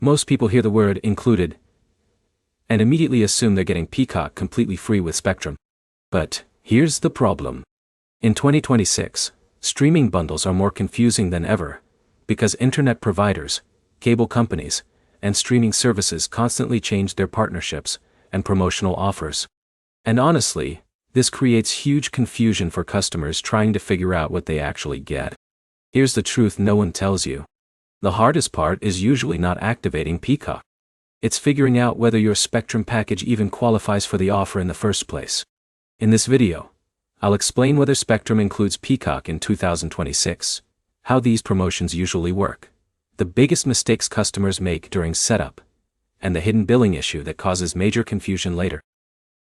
Most people hear the word included and immediately assume they're getting Peacock completely free with Spectrum. But here's the problem. In 2026, streaming bundles are more confusing than ever because internet providers, cable companies, and streaming services constantly change their partnerships and promotional offers. And honestly, this creates huge confusion for customers trying to figure out what they actually get. Here's the truth no one tells you. The hardest part is usually not activating Peacock. It's figuring out whether your Spectrum package even qualifies for the offer in the first place. In this video, I'll explain whether Spectrum includes Peacock in 2026, how these promotions usually work, the biggest mistakes customers make during setup, and the hidden billing issue that causes major confusion later.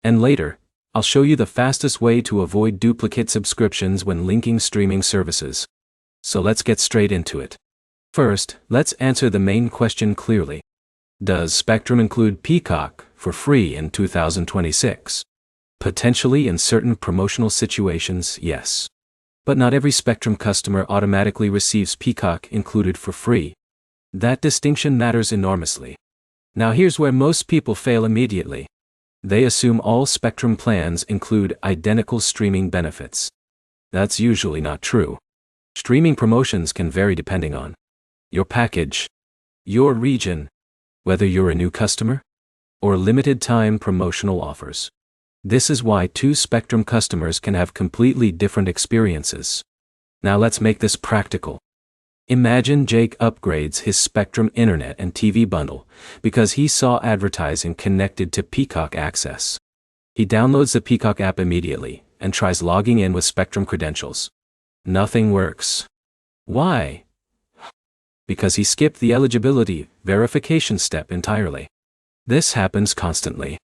And later, I'll show you the fastest way to avoid duplicate subscriptions when linking streaming services. So let's get straight into it. First, let's answer the main question clearly. Does Spectrum include Peacock for free in 2026? Potentially in certain promotional situations, yes. But not every Spectrum customer automatically receives Peacock included for free. That distinction matters enormously. Now here's where most people fail immediately. They assume all Spectrum plans include identical streaming benefits. That's usually not true. Streaming promotions can vary depending on your package, your region, whether you're a new customer, or limited-time promotional offers. This is why two Spectrum customers can have completely different experiences. Now let's make this practical. Imagine Jake upgrades his Spectrum internet and TV bundle because he saw advertising connected to Peacock Access. He downloads the Peacock app immediately and tries logging in with Spectrum credentials. Nothing works. Why? Because he skipped the eligibility verification step entirely. This happens constantly.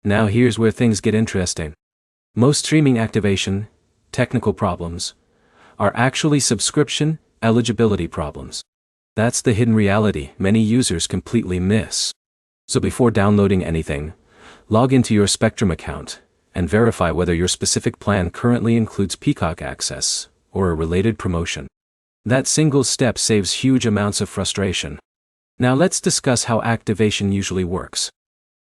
Now here's where things get interesting. Most streaming activation, technical problems, are actually subscription eligibility problems. That's the hidden reality many users completely miss. So before downloading anything, log into your Spectrum account and verify whether your specific plan currently includes Peacock Access or a related promotion. That single step saves huge amounts of frustration. Now let's discuss how activation usually works.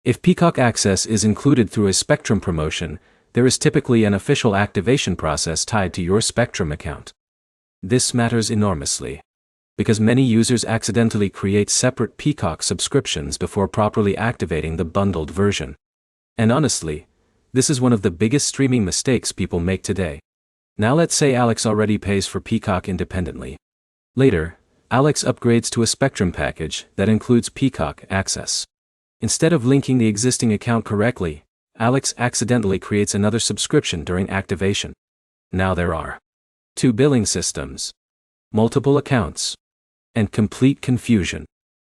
If Peacock Access is included through a Spectrum promotion, there is typically an official activation process tied to your Spectrum account. This matters enormously, because many users accidentally create separate Peacock subscriptions before properly activating the bundled version. And honestly, this is one of the biggest streaming mistakes people make today. Now let's say Alex already pays for Peacock independently. Later, Alex upgrades to a Spectrum package that includes Peacock Access. Instead of linking the existing account correctly, Alex accidentally creates another subscription during activation. Now there are two billing systems, multiple accounts, and complete confusion.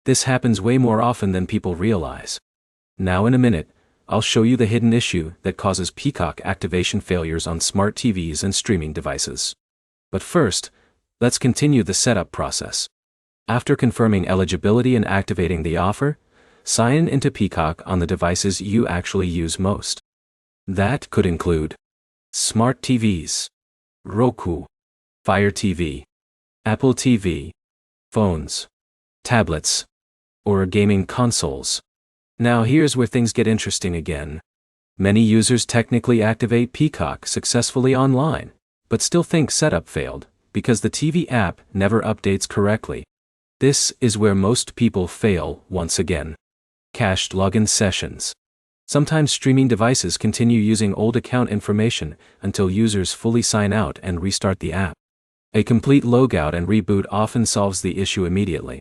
This happens way more often than people realize. Now in a minute, I'll show you the hidden issue that causes Peacock activation failures on smart TVs and streaming devices. But first, let's continue the setup process. After confirming eligibility and activating the offer, sign into Peacock on the devices you actually use most. That could include smart TVs, Roku, Fire TV, Apple TV, phones, tablets, or gaming consoles. Now here's where things get interesting again. Many users technically activate Peacock successfully online, but still think setup failed because the TV app never updates correctly. This is where most people fail once again. Cached login sessions. Sometimes streaming devices continue using old account information until users fully sign out and restart the app. A complete logout and reboot often solves the issue immediately.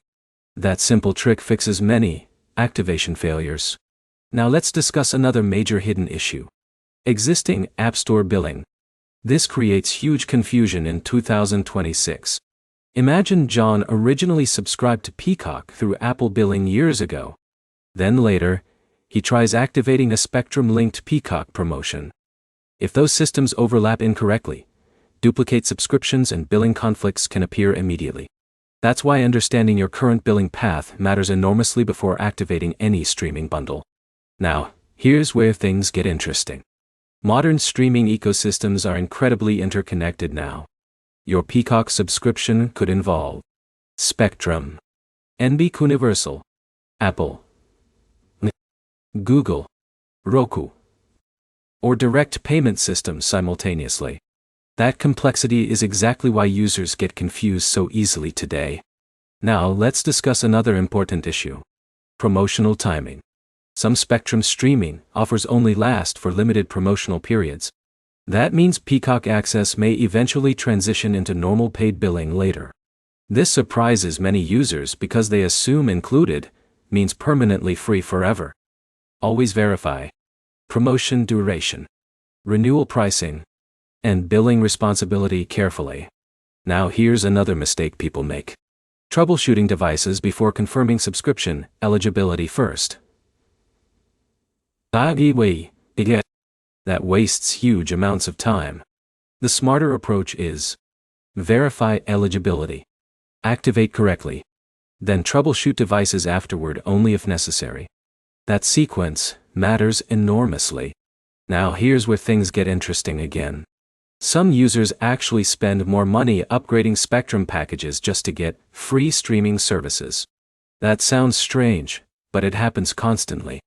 That simple trick fixes many activation failures. Now let's discuss another major hidden issue. Existing App Store billing. This creates huge confusion in 2026. Imagine John originally subscribed to Peacock through Apple billing years ago. Then later, he tries activating a Spectrum-linked Peacock promotion. If those systems overlap incorrectly, duplicate subscriptions and billing conflicts can appear immediately. That's why understanding your current billing path matters enormously before activating any streaming bundle. Now, here's where things get interesting. Modern streaming ecosystems are incredibly interconnected now. Your Peacock subscription could involve Spectrum, NBCUniversal, Apple, Google, Roku, or direct payment systems simultaneously. That complexity is exactly why users get confused so easily today. Now let's discuss another important issue: promotional timing. Some Spectrum streaming offers only last for limited promotional periods. That means Peacock Access may eventually transition into normal paid billing later. This surprises many users because they assume included means permanently free forever. Always verify promotion duration, renewal pricing, and billing responsibility carefully. Now here's another mistake people make: troubleshooting devices before confirming subscription eligibility first. That wastes huge amounts of time. The smarter approach is verify eligibility, activate correctly, then troubleshoot devices afterward only if necessary. That sequence matters enormously. Now here's where things get interesting again. Some users actually spend more money upgrading Spectrum packages just to get free streaming services. That sounds strange, but it happens constantly.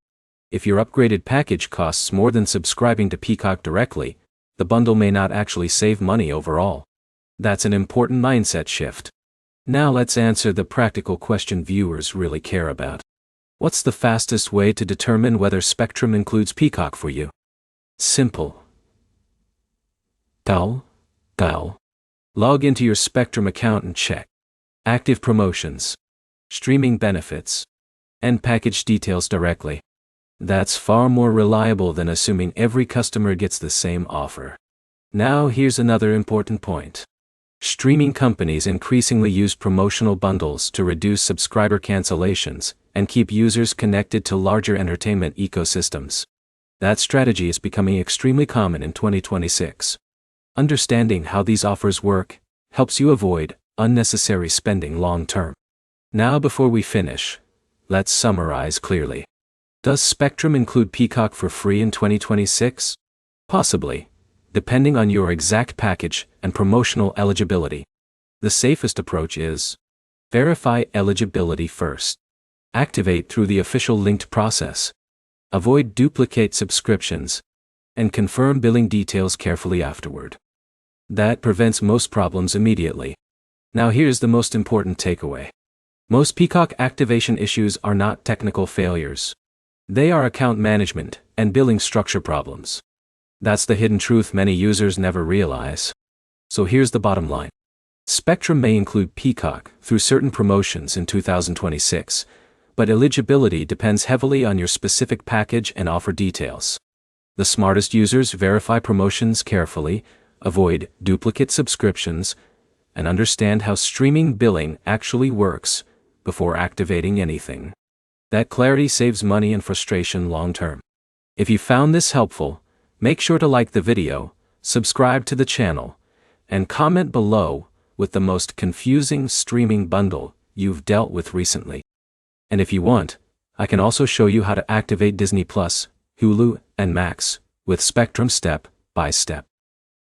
If your upgraded package costs more than subscribing to Peacock directly, the bundle may not actually save money overall. That's an important mindset shift. Now let's answer the practical question viewers really care about. What's the fastest way to determine whether Spectrum includes Peacock for you? Simple. Log into your Spectrum account and check active promotions, streaming benefits, and package details directly. That's far more reliable than assuming every customer gets the same offer. Now here's another important point. Streaming companies increasingly use promotional bundles to reduce subscriber cancellations and keep users connected to larger entertainment ecosystems. That strategy is becoming extremely common in 2026. Understanding how these offers work helps you avoid unnecessary spending long term. Now before we finish, let's summarize clearly. Does Spectrum include Peacock for free in 2026? Possibly, depending on your exact package and promotional eligibility. The safest approach is verify eligibility first. Activate through the official linked process. Avoid duplicate subscriptions, and confirm billing details carefully afterward. That prevents most problems immediately. Now here's the most important takeaway. Most Peacock activation issues are not technical failures. They are account management and billing structure problems. That's the hidden truth many users never realize. So here's the bottom line. Spectrum may include Peacock through certain promotions in 2026, but eligibility depends heavily on your specific package and offer details. The smartest users verify promotions carefully, avoid duplicate subscriptions, and understand how streaming billing actually works before activating anything. That clarity saves money and frustration long term. If you found this helpful, make sure to like the video, subscribe to the channel, and comment below with the most confusing streaming bundle you've dealt with recently. And if you want, I can also show you how to activate Disney+, Hulu, and Max with Spectrum step by step.